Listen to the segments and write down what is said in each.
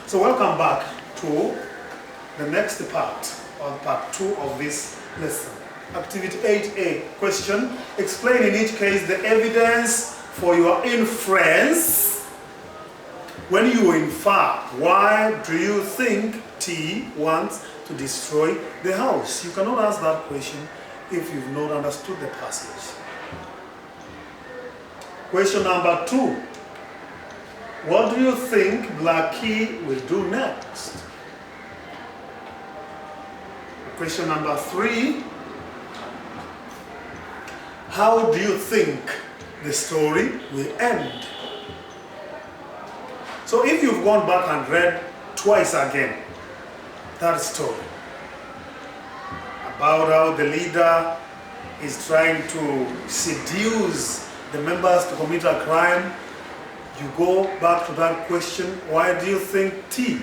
So welcome back to the next part, or part 2 of this lesson. Activity 8A, question. Explain in each case the evidence for your inference. When you infer, why do you think T wants to destroy the house? You cannot ask that question if you've not understood the passage. Question number 2. What do you think Blackie will do next? Question number 3. How do you think the story will end? So if you've gone back and read twice again that story about how the leader is trying to seduce the members to commit a crime, you go back to that question, why do you think T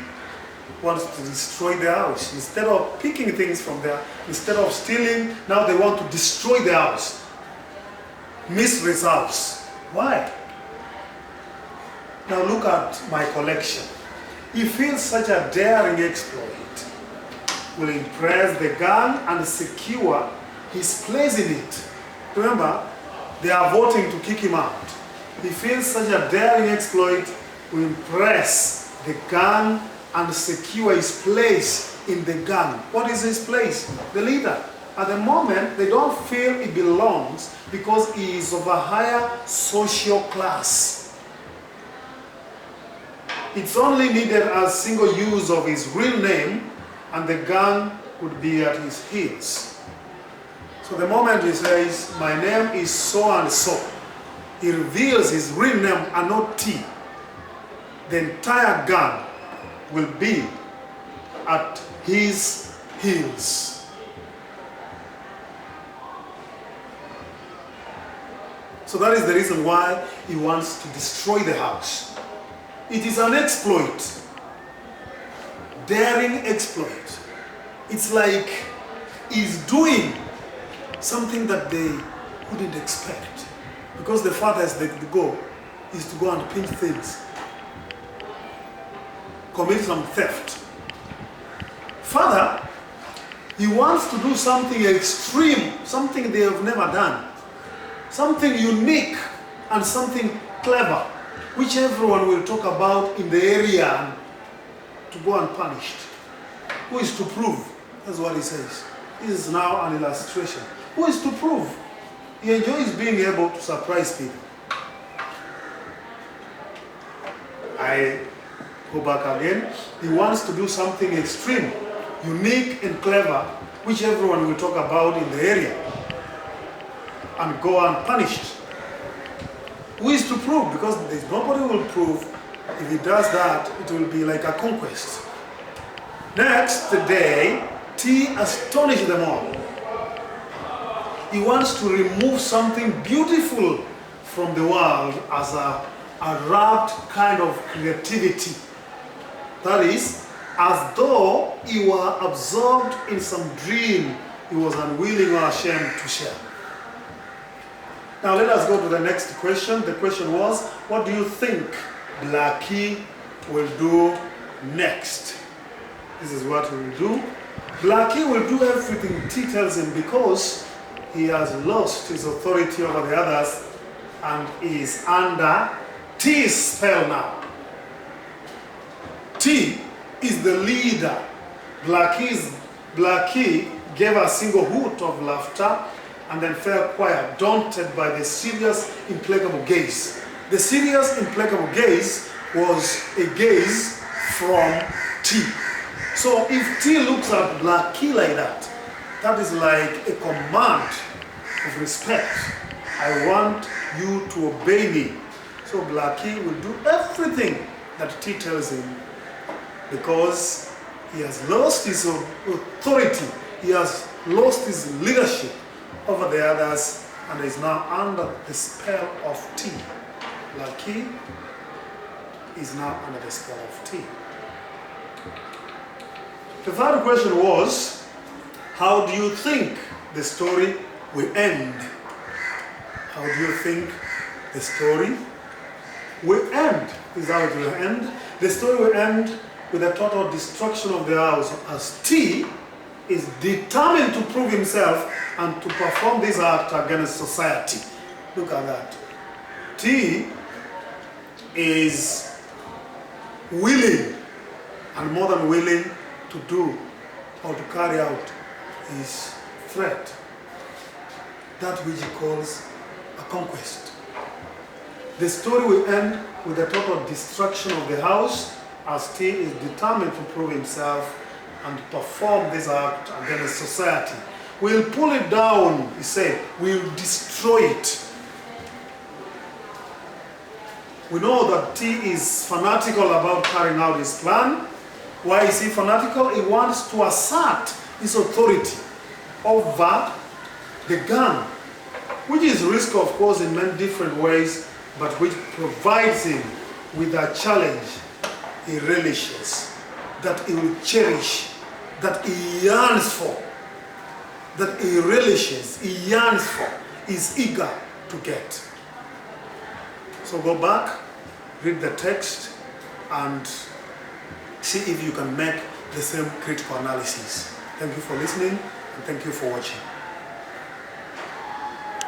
wants to destroy the house? Instead of picking things from there, instead of stealing, now they want to destroy the house. Miss results. Why? Now look at my collection. He feels such a daring exploit will impress the gang and secure his place in it. Remember, they are voting to kick him out. He feels such a daring exploit will impress the gang and secure his place in the gang. What is his place? The leader. At the moment, they don't feel he belongs because he is of a higher social class. It's only needed a single use of his real name and the gang would be at his heels. So the moment he says, my name is so and so, he reveals his real name and not T. The entire gang will be at his heels. So that is the reason why he wants to destroy the house. It is an exploit. Daring exploit. It's like he's doing something that they couldn't expect. Because the father is the goal is to go and pinch things. Commit some theft. Father, he wants to do something extreme, something they have never done. Something unique and something clever, which everyone will talk about in the area and to go unpunished. Who is to prove? That's what he says. This is now an illustration. Who is to prove? He enjoys being able to surprise people. I go back again. He wants to do something extreme, unique and clever, which everyone will talk about in the area and go unpunished. Who is to prove? Because nobody will prove. If he does that, it will be like a conquest. Next day, T astonished them all. He wants to remove something beautiful from the world as a wrapped kind of creativity. That is, as though he were absorbed in some dream he was unwilling or ashamed to share. Now let us go to the next question. The question was, what do you think Blackie will do next? This is what he will do. Blackie will do everything T tells him because he has lost his authority over the others and is under T's spell now. T is the leader. Blackie gave a single hoot of laughter and then fell quiet, daunted by the serious, implacable gaze. The serious, implacable gaze was a gaze from T. So if T looks at Blackie like that, that is like a command of respect. I want you to obey me. So Blackie will do everything that T tells him because he has lost his authority. He has lost his leadership over the others and is now under the spell of T. Blackie is now under the spell of T. The third question was, how do you think the story will end? How do you think the story will end? This is how it will end. The story will end with the total destruction of the house, as T is determined to prove himself and to perform this act against society. Look at that. T is willing, and more than willing, to do or to carry out his threat, that which he calls a conquest. The story will end with the total destruction of the house, as T is determined to prove himself and perform this act against society. We'll pull it down, he said. We'll destroy it. We know that T is fanatical about carrying out his plan. Why is he fanatical? He wants to assert his authority over the gun, which is risk, of course, in many different ways, but which provides him with a challenge he relishes, that he will cherish, that he yearns for, that he relishes, he yearns for, is eager to get. So go back, read the text, and see if you can make the same critical analysis. Thank you for listening, and thank you for watching.